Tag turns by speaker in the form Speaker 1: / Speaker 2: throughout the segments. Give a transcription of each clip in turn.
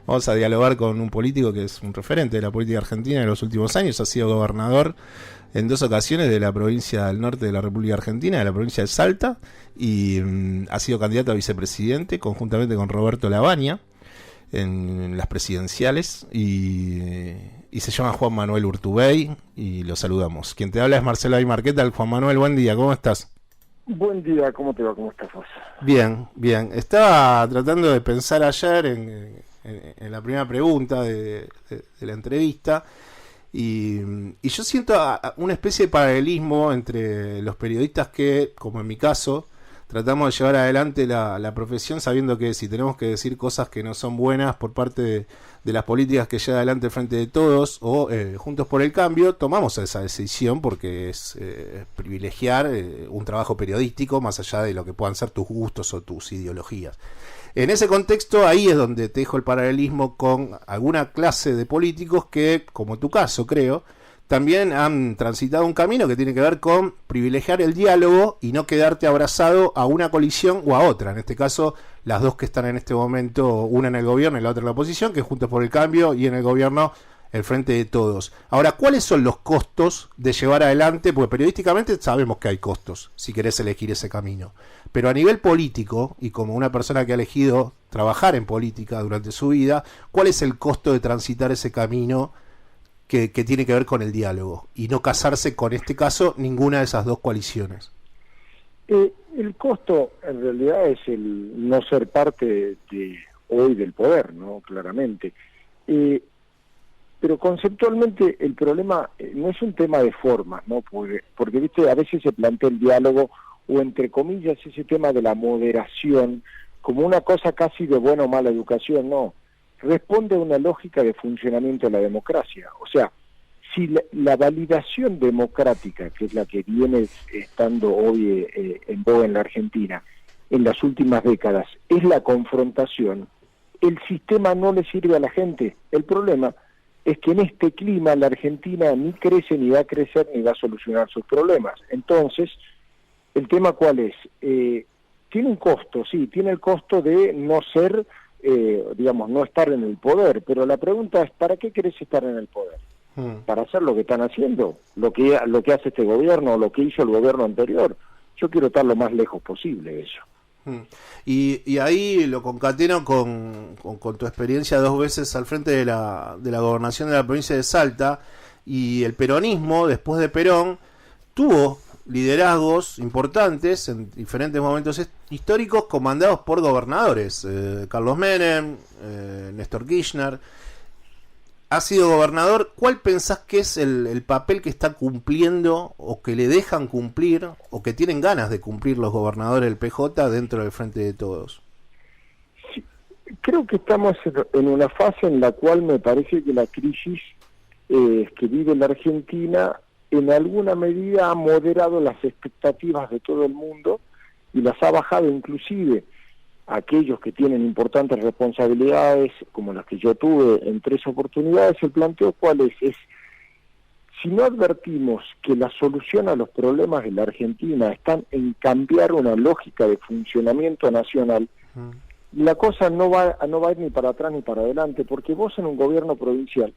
Speaker 1: Vamos a dialogar con un político que es un referente de la política argentina en los últimos años. Ha sido gobernador en 2 ocasiones de la provincia del norte de la República Argentina, de la provincia de Salta, y ha sido candidato a vicepresidente conjuntamente con Roberto Lavagna en las presidenciales, y se llama Juan Manuel Urtubey, y lo saludamos. Quien te habla es Marcelo Aymar. ¿Qué tal, Juan Manuel? Buen día, ¿cómo estás?
Speaker 2: Buen día, ¿cómo te va? ¿Cómo estás vos?
Speaker 1: Bien, bien. Estaba tratando de pensar ayer en la primera pregunta de la entrevista, y yo siento una especie de paralelismo entre los periodistas que, como en mi caso, tratamos de llevar adelante la profesión sabiendo que si tenemos que decir cosas que no son buenas por parte de las políticas que lleva adelante el Frente de Todos o Juntos por el Cambio, tomamos esa decisión porque es privilegiar un trabajo periodístico más allá de lo que puedan ser tus gustos o tus ideologías. En ese contexto, ahí es donde te dejo el paralelismo con alguna clase de políticos que, como tu caso creo, también han transitado un camino que tiene que ver con privilegiar el diálogo y no quedarte abrazado a una coalición o a otra. En este caso, las dos que están en este momento, una en el gobierno y la otra en la oposición, que es Juntos por el Cambio, y en el gobierno el Frente de Todos. Ahora, ¿cuáles son los costos de llevar adelante? Porque periodísticamente sabemos que hay costos si querés elegir ese camino. Pero a nivel político, y como una persona que ha elegido trabajar en política durante su vida, ¿cuál es el costo de transitar ese camino que tiene que ver con el diálogo y no casarse con, este caso, ninguna de esas dos coaliciones?
Speaker 2: El costo en realidad es el no ser parte de hoy del poder, ¿no? Claramente. Pero conceptualmente el problema no es un tema de forma, ¿no? Porque viste, a veces se plantea el diálogo o entre comillas ese tema de la moderación como una cosa casi de buena o mala educación. No, responde a una lógica de funcionamiento de la democracia. O sea, si la validación democrática, que es la que viene estando hoy en boga en la Argentina en las últimas décadas, es la confrontación, el sistema no le sirve a la gente. El problema es que en este clima la Argentina ni crece, ni va a crecer, ni va a solucionar sus problemas. Entonces, ¿el tema cuál es? Tiene un costo, sí, tiene el costo de no ser, digamos, no estar en el poder, pero la pregunta es, ¿para qué querés estar en el poder? ¿Para hacer lo que están haciendo? ¿Lo que hace este gobierno o lo que hizo el gobierno anterior? Yo quiero estar lo más lejos posible de eso.
Speaker 1: Y ahí lo concateno con tu experiencia 2 veces al frente de la gobernación de la provincia de Salta, y el peronismo, después de Perón, tuvo liderazgos importantes en diferentes momentos históricos comandados por gobernadores. Carlos Menem, Néstor Kirchner. Ha sido gobernador. ¿Cuál pensás que es el papel que está cumpliendo o que le dejan cumplir o que tienen ganas de cumplir los gobernadores del PJ dentro del Frente de Todos?
Speaker 2: Sí, creo que estamos en una fase en la cual me parece que la crisis que vive la Argentina en alguna medida ha moderado las expectativas de todo el mundo y las ha bajado. Inclusive aquellos que tienen importantes responsabilidades, como las que yo tuve en 3 oportunidades. El planteo cuál es si no advertimos que la solución a los problemas de la Argentina están en cambiar una lógica de funcionamiento nacional, la cosa no va a ir ni para atrás ni para adelante, porque vos en un gobierno provincial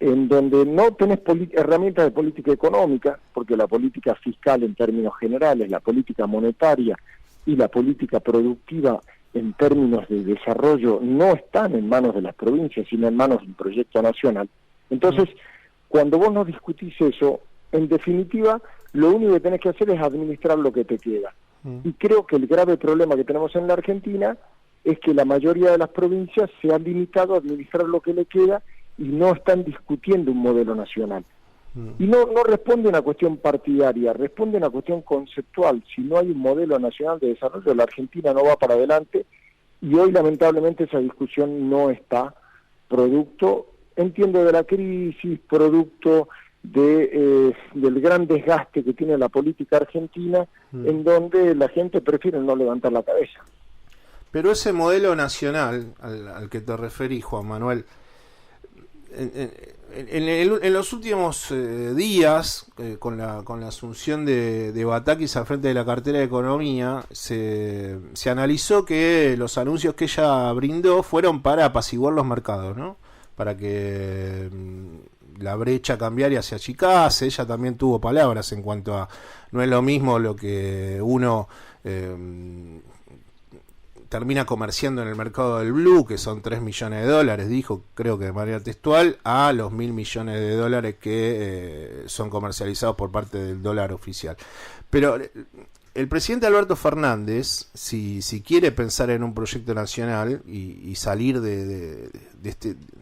Speaker 2: en donde no tenés herramientas de política económica, porque la política fiscal en términos generales, la política monetaria y la política productiva en términos de desarrollo no están en manos de las provincias, sino en manos del proyecto nacional. Entonces, cuando vos no discutís eso, en definitiva, lo único que tenés que hacer es administrar lo que te queda. Y creo que el grave problema que tenemos en la Argentina es que la mayoría de las provincias se han limitado a administrar lo que le queda y no están discutiendo un modelo nacional. Y no responde a una cuestión partidaria, responde a una cuestión conceptual. Si no hay un modelo nacional de desarrollo, la Argentina no va para adelante, y hoy lamentablemente esa discusión no está, producto, entiendo, de la crisis, producto del gran desgaste que tiene la política argentina, en donde la gente prefiere no levantar la cabeza.
Speaker 1: Pero ese modelo nacional al que te referís, Juan Manuel, en los últimos días, con la asunción de Batakis al frente de la cartera de Economía, se analizó que los anuncios que ella brindó fueron para apaciguar los mercados, ¿no? Para que la brecha cambiaria se achicase. Ella también tuvo palabras en cuanto a no es lo mismo lo que uno termina comerciando en el mercado del blue, que son 3 millones de dólares, dijo, creo que de manera textual, a los 1.000 millones de dólares que son comercializados por parte del dólar oficial. Pero el presidente Alberto Fernández, si quiere pensar en un proyecto nacional y salir de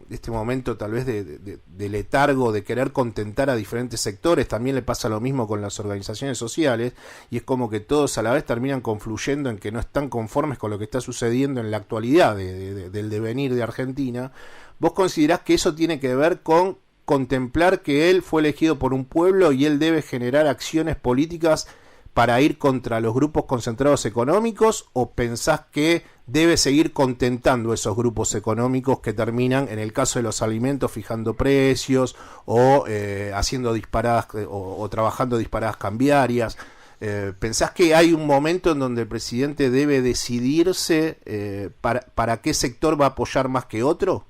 Speaker 1: este momento tal vez de letargo, de querer contentar a diferentes sectores, también le pasa lo mismo con las organizaciones sociales, y es como que todos a la vez terminan confluyendo en que no están conformes con lo que está sucediendo en la actualidad del devenir de Argentina. ¿Vos considerás que eso tiene que ver con contemplar que él fue elegido por un pueblo y él debe generar acciones políticas para ir contra los grupos concentrados económicos, o pensás que debe seguir contentando esos grupos económicos que terminan, en el caso de los alimentos, fijando precios o haciendo disparadas o trabajando disparadas cambiarias? ¿Pensás que hay un momento en donde el presidente debe decidirse para qué sector va a apoyar más que otro?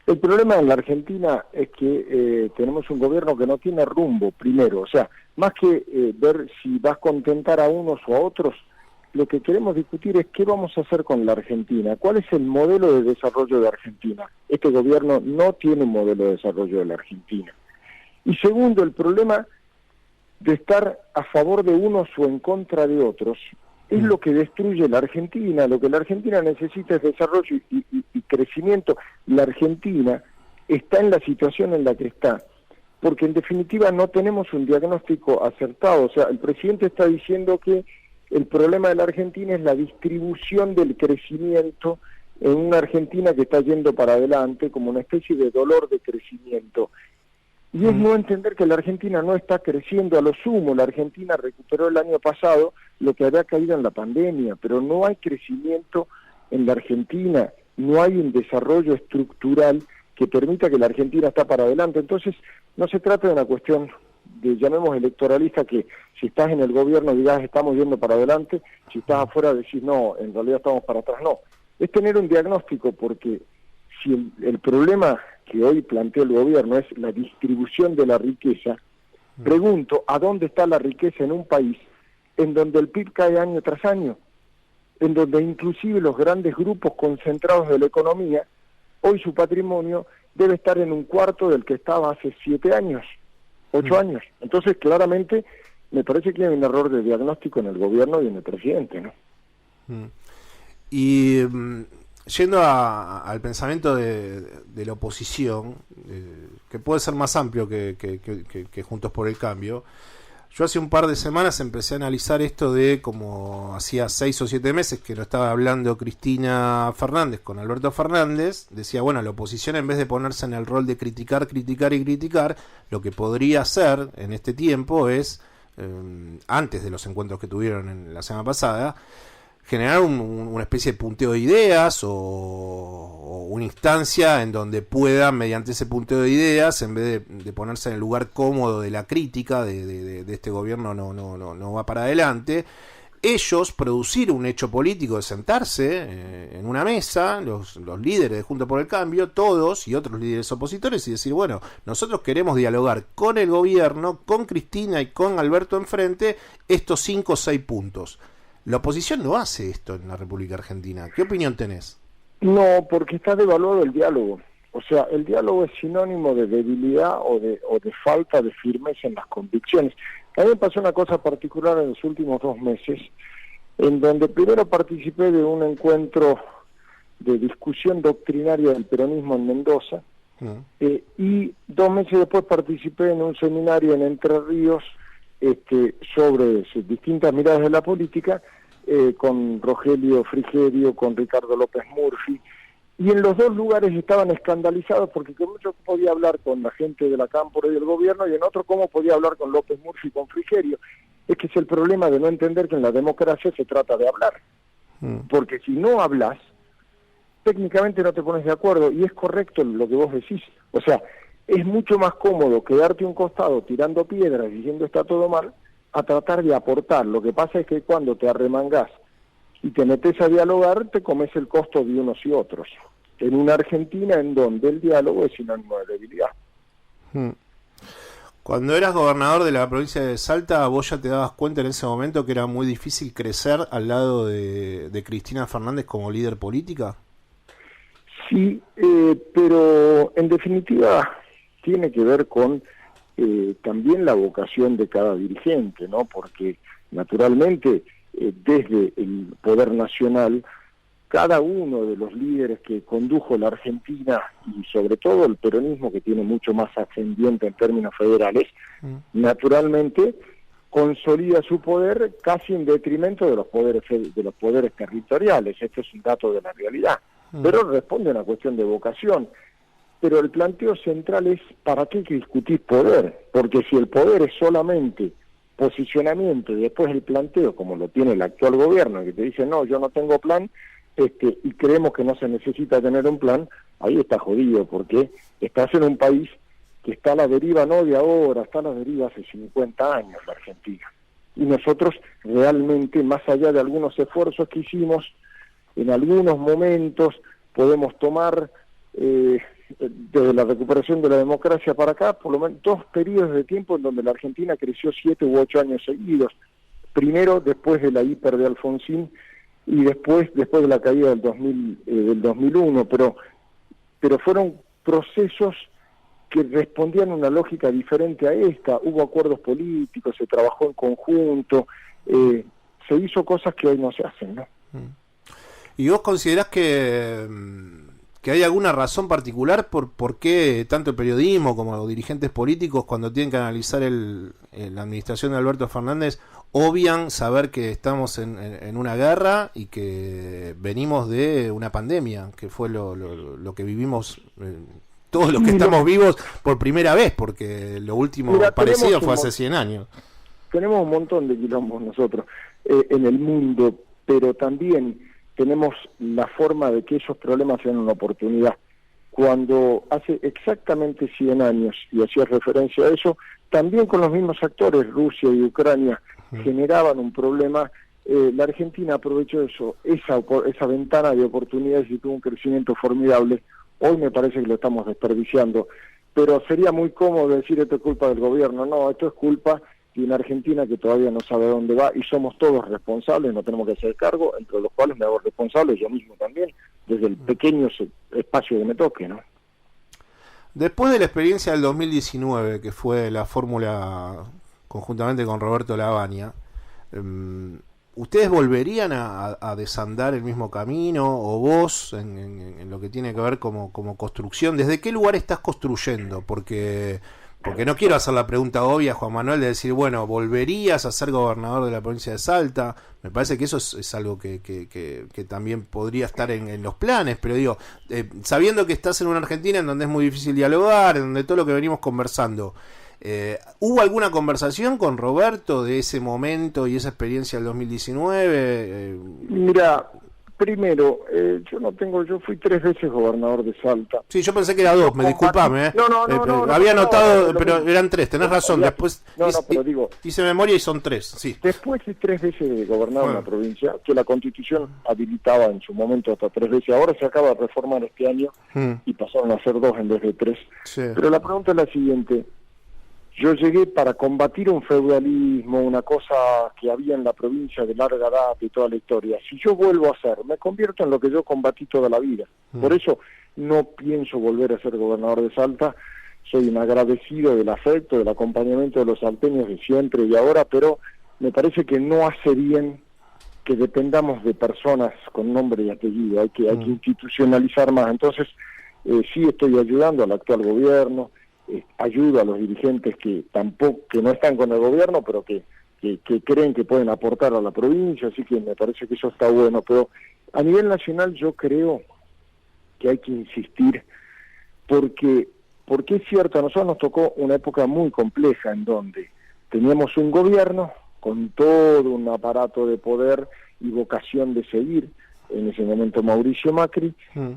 Speaker 2: El problema en la Argentina es que tenemos un gobierno que no tiene rumbo, primero. O sea, más que ver si vas a contentar a unos o a otros, lo que queremos discutir es qué vamos a hacer con la Argentina, cuál es el modelo de desarrollo de Argentina. Este gobierno no tiene un modelo de desarrollo de la Argentina. Y segundo, el problema de estar a favor de unos o en contra de otros es lo que destruye la Argentina. Lo que la Argentina necesita es desarrollo y crecimiento. La Argentina está en la situación en la que está, porque en definitiva no tenemos un diagnóstico acertado. O sea, el presidente está diciendo que el problema de la Argentina es la distribución del crecimiento en una Argentina que está yendo para adelante como una especie de dolor de crecimiento. Y es no entender que la Argentina no está creciendo. A lo sumo, la Argentina recuperó el año pasado lo que había caído en la pandemia, pero no hay crecimiento en la Argentina, no hay un desarrollo estructural que permita que la Argentina está para adelante. Entonces, no se trata de una cuestión de, llamemos electoralista, que si estás en el gobierno digas estamos yendo para adelante, si estás afuera decís no, en realidad estamos para atrás. No, es tener un diagnóstico, porque si el problema que hoy plantea el gobierno es la distribución de la riqueza, pregunto, ¿a dónde está la riqueza en un país en donde el PIB cae año tras año? En donde inclusive los grandes grupos concentrados de la economía, hoy su patrimonio debe estar en un cuarto del que estaba hace 7 años, 8 años. Entonces, claramente, me parece que hay un error de diagnóstico en el gobierno y en el presidente, ¿no?
Speaker 1: Y yendo al pensamiento de la oposición, que puede ser más amplio que Juntos por el Cambio, yo hace un par de semanas empecé a analizar esto de como hacía 6 o 7 meses que lo estaba hablando Cristina Fernández con Alberto Fernández. Decía, bueno, la oposición, en vez de ponerse en el rol de criticar, lo que podría hacer en este tiempo es, antes de los encuentros que tuvieron en la semana pasada, generar una especie de punteo de ideas o una instancia en donde puedan, mediante ese punteo de ideas, en vez de ponerse en el lugar cómodo de la crítica de este gobierno no va para adelante, ellos producir un hecho político de sentarse en una mesa, los líderes de Juntos por el Cambio, todos y otros líderes opositores, y decir, bueno, nosotros queremos dialogar con el gobierno, con Cristina y con Alberto enfrente, estos 5 o 6 puntos. La oposición no hace esto en la República Argentina. ¿Qué opinión tenés?
Speaker 2: No, porque está devaluado el diálogo. O sea, el diálogo es sinónimo de debilidad o de falta de firmeza en las convicciones. A mí me pasó una cosa particular en los últimos 2 meses, en donde primero participé de un encuentro de discusión doctrinaria del peronismo en Mendoza, y 2 meses después participé en un seminario en Entre Ríos sobre distintas miradas de la política, con Rogelio Frigerio, con Ricardo López Murphy, y en los 2 lugares estaban escandalizados porque con mucho podía hablar con la gente de la Cámpora y del gobierno, y en otro cómo podía hablar con López Murphy y con Frigerio. Es que es el problema de no entender que en la democracia se trata de hablar, porque si no hablas, técnicamente no te pones de acuerdo, y es correcto lo que vos decís. O sea, es mucho más cómodo quedarte a un costado tirando piedras diciendo está todo mal, a tratar de aportar. Lo que pasa es que cuando te arremangás y te metes a dialogar, te comes el costo de unos y otros. En una Argentina en donde el diálogo es sinónimo de debilidad.
Speaker 1: Cuando eras gobernador de la provincia de Salta, ¿vos ya te dabas cuenta en ese momento que era muy difícil crecer al lado de Cristina Fernández como líder política?
Speaker 2: Sí, pero en definitiva tiene que ver con también la vocación de cada dirigente, ¿no? Porque naturalmente desde el poder nacional, cada uno de los líderes que condujo la Argentina y sobre todo el peronismo, que tiene mucho más ascendiente en términos federales, naturalmente consolida su poder casi en detrimento de los poderes territoriales. Esto es un dato de la realidad, pero responde a una cuestión de vocación. Pero el planteo central es ¿para qué discutir poder? Porque si el poder es solamente posicionamiento y después el planteo, como lo tiene el actual gobierno, que te dice no, yo no tengo plan, y creemos que no se necesita tener un plan, ahí está jodido, porque estás en un país que está a la deriva no de ahora, está a la deriva hace 50 años la Argentina. Y nosotros realmente, más allá de algunos esfuerzos que hicimos, en algunos momentos podemos tomar, desde la recuperación de la democracia para acá, por lo menos 2 periodos de tiempo en donde la Argentina creció 7 u 8 años seguidos. Primero, después de la hiper de Alfonsín, y después de la caída del 2001, pero fueron procesos que respondían a una lógica diferente a esta. Hubo acuerdos políticos, se trabajó en conjunto, se hizo cosas que hoy no se hacen, ¿no?
Speaker 1: ¿Y vos considerás que hay alguna razón particular por qué tanto el periodismo como los dirigentes políticos, cuando tienen que analizar la administración de Alberto Fernández, obvian saber que estamos en una guerra y que venimos de una pandemia, que fue lo que vivimos todos los que estamos vivos por primera vez, porque lo último parecido fue hace 100 años?
Speaker 2: Tenemos un montón de quilombos nosotros en el mundo, pero también tenemos la forma de que esos problemas sean una oportunidad. Cuando hace exactamente 100 años, y hacía referencia a eso, también con los mismos actores, Rusia y Ucrania, generaban un problema, la Argentina aprovechó esa ventana de oportunidades y tuvo un crecimiento formidable. Hoy me parece que lo estamos desperdiciando, pero sería muy cómodo decir esto es culpa del gobierno. No, esto es culpa de una Argentina que todavía no sabe dónde va, y somos todos responsables, no tenemos que hacer cargo, entre los cuales me hago responsable yo mismo también, desde el pequeño espacio que me toque, ¿no?
Speaker 1: Después de la experiencia del 2019, que fue la fórmula conjuntamente con Roberto Lavagna, ¿ustedes volverían a desandar el mismo camino? ¿O vos, en lo que tiene que ver como construcción, desde qué lugar estás construyendo? Porque no quiero hacer la pregunta obvia, Juan Manuel, de decir, bueno, ¿volverías a ser gobernador de la provincia de Salta? Me parece que eso es algo que también podría estar en los planes, pero digo, sabiendo que estás en una Argentina en donde es muy difícil dialogar, en donde todo lo que venimos conversando, ¿hubo alguna conversación con Roberto de ese momento y esa experiencia del 2019?
Speaker 2: Mira, primero, yo fui 3 veces gobernador de Salta.
Speaker 1: Sí, yo pensé que era 2, disculpame.
Speaker 2: No,
Speaker 1: había notado, pero eran 3, tenés razón. Después
Speaker 2: pero digo,
Speaker 1: hice memoria y son 3, sí.
Speaker 2: Después de 3 veces de gobernar una provincia, que la Constitución habilitaba en su momento hasta 3 veces, ahora se acaba de reformar este año y pasaron a ser 2 en vez de 3. Sí. Pero la pregunta es la siguiente. Yo llegué para combatir un feudalismo, una cosa que había en la provincia de larga data y toda la historia. Si yo vuelvo a hacer, me convierto en lo que yo combatí toda la vida. Por eso no pienso volver a ser gobernador de Salta. Soy un agradecido del afecto, del acompañamiento de los salteños de siempre y ahora, pero me parece que no hace bien que dependamos de personas con nombre y apellido. Hay que institucionalizar más. Entonces, sí estoy ayudando al actual gobierno, ayudo a los dirigentes que no están con el gobierno, pero que creen que pueden aportar a la provincia, así que me parece que eso está bueno. Pero a nivel nacional yo creo que hay que insistir, porque es cierto, a nosotros nos tocó una época muy compleja en donde teníamos un gobierno con todo un aparato de poder y vocación de seguir, en ese momento Mauricio Macri,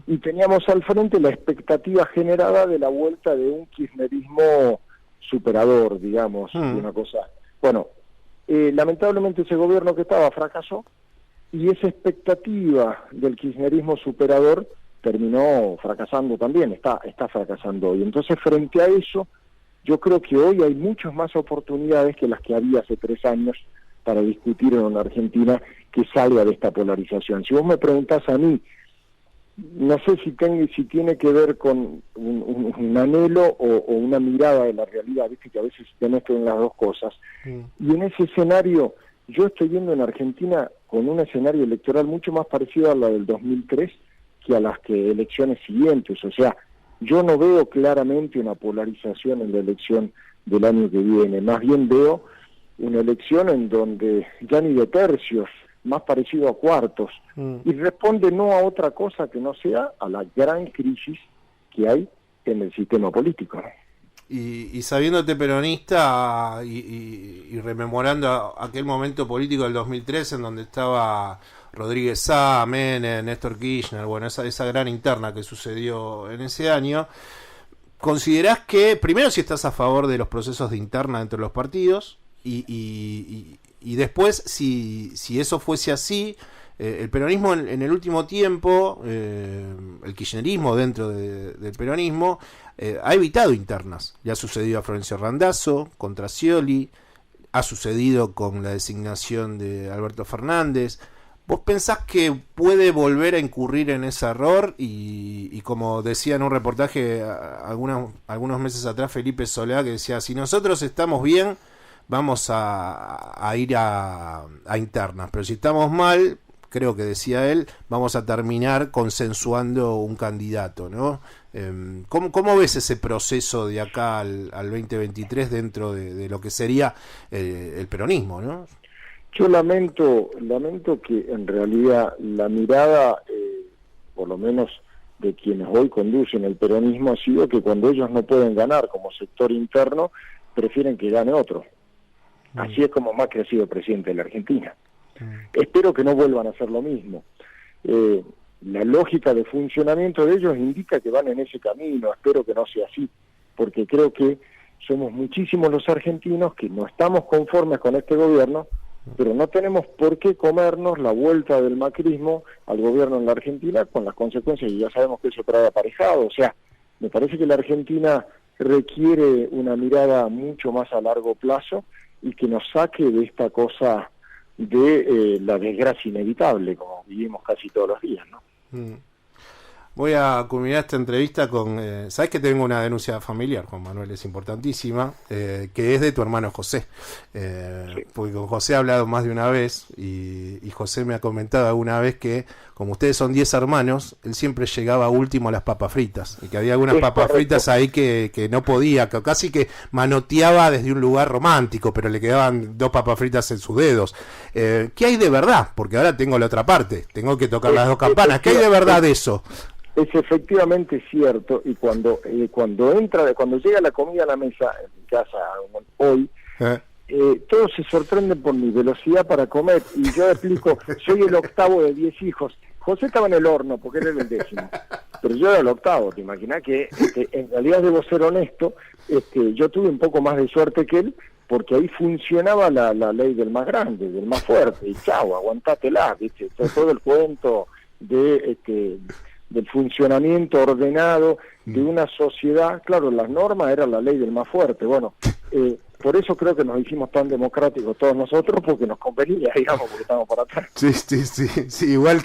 Speaker 2: y teníamos al frente la expectativa generada de la vuelta de un kirchnerismo superador, digamos, una cosa. Bueno, lamentablemente ese gobierno que estaba fracasó, y esa expectativa del kirchnerismo superador terminó fracasando también, está fracasando hoy. Entonces, frente a eso, yo creo que hoy hay muchas más oportunidades que las que había hace 3 años para discutir en una Argentina que salga de esta polarización. Si vos me preguntás a mí, no sé si tiene que ver con un anhelo o una mirada de la realidad, viste que a veces tenés que ver las dos cosas. Y en ese escenario, yo estoy viendo en Argentina con un escenario electoral mucho más parecido a la del 2003 que a las elecciones siguientes. O sea, yo no veo claramente una polarización en la elección del año que viene, más bien veo una elección en donde ya ni de tercios, más parecido a cuartos, y responde no a otra cosa que no sea a la gran crisis que hay en el sistema político.
Speaker 1: Y sabiéndote peronista y rememorando aquel momento político del 2003 en donde estaba Rodríguez Sá, Menem, Néstor Kirchner, bueno, esa gran interna que sucedió en ese año, ¿considerás que, primero, si estás a favor de los procesos de interna entre los partidos, y después, si eso fuese así, el peronismo en el último tiempo, el kirchnerismo dentro del peronismo, ha evitado internas? Le ha sucedido a Florencio Randazzo, contra Scioli, ha sucedido con la designación de Alberto Fernández. ¿Vos pensás que puede volver a incurrir en ese error? Y como decía en un reportaje algunos meses atrás Felipe Solá, que decía, si nosotros estamos bien, vamos a ir a internas, pero si estamos mal, creo que decía él, vamos a terminar consensuando un candidato, ¿no? ¿Cómo ves ese proceso de acá al 2023 dentro de lo que sería el peronismo, ¿no?
Speaker 2: Yo lamento que en realidad la mirada, por lo menos de quienes hoy conducen el peronismo, ha sido que cuando ellos no pueden ganar como sector interno, prefieren que gane otro. Así es como Macri ha sido presidente de la Argentina. Espero que no vuelvan a hacer lo mismo. La lógica de funcionamiento de ellos indica que van en ese camino. Espero que no sea así, porque creo que somos muchísimos los argentinos que no estamos conformes con este gobierno, pero no tenemos por qué comernos la vuelta del macrismo al gobierno en la Argentina con las consecuencias, y ya sabemos que eso trae aparejado. O sea, me parece que la Argentina requiere una mirada mucho más a largo plazo y que nos saque de esta cosa de la desgracia inevitable, como vivimos casi todos los días, ¿no?
Speaker 1: Voy a culminar esta entrevista con... ¿sabes que tengo una denuncia familiar, Juan Manuel? Es importantísima, que es de tu hermano José. Sí. Porque con José he hablado más de una vez y José me ha comentado alguna vez que, como ustedes son 10 hermanos, él siempre llegaba último a las papas fritas. Y que había algunas papas fritas ahí que no podía, que casi que manoteaba desde un lugar romántico, pero le quedaban 2 papas fritas en sus dedos. ¿Qué hay de verdad? Porque ahora tengo la otra parte, tengo que tocar las 2 campanas. ¿Qué hay de verdad de eso?
Speaker 2: Es efectivamente cierto, y cuando llega la comida a la mesa en mi casa hoy, todos se sorprenden por mi velocidad para comer, y yo explico, soy el octavo de 10 hijos. José estaba en el horno porque él era el 10º, pero yo era el octavo. Te imaginas que en realidad, debo ser honesto, yo tuve un poco más de suerte que él, porque ahí funcionaba la ley del más grande, del más fuerte, y chau, aguantátela, ¿viste? Todo el cuento del funcionamiento ordenado de una sociedad. Claro, las normas eran la ley del más fuerte. Bueno, por eso creo que nos hicimos tan democráticos todos nosotros, porque nos convenía, digamos, porque estamos por atrás.
Speaker 1: Sí, igual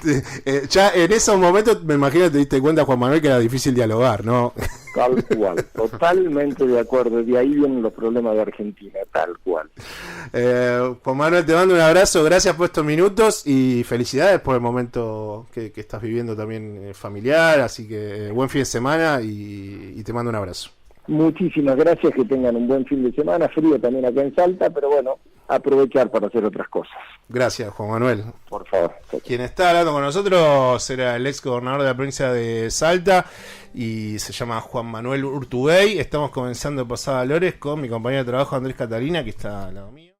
Speaker 1: ya en esos momentos me imagino que te diste cuenta, Juan Manuel, que era difícil dialogar, ¿no?
Speaker 2: Tal cual, totalmente de acuerdo. De ahí vienen los problemas de Argentina, tal cual.
Speaker 1: Juan Manuel, te mando un abrazo, gracias por estos minutos y felicidades por el momento que estás viviendo también familiar, así que buen fin de semana y te mando un abrazo.
Speaker 2: Muchísimas gracias, que tengan un buen fin de semana, frío también acá en Salta, pero bueno, aprovechar para hacer otras cosas.
Speaker 1: Gracias, Juan Manuel.
Speaker 2: Por favor.
Speaker 1: Quien está hablando con nosotros era el ex gobernador de la provincia de Salta y se llama Juan Manuel Urtubey. Estamos comenzando Pasada Lores con mi compañero de trabajo Andrés Catalina, que está al lado mío.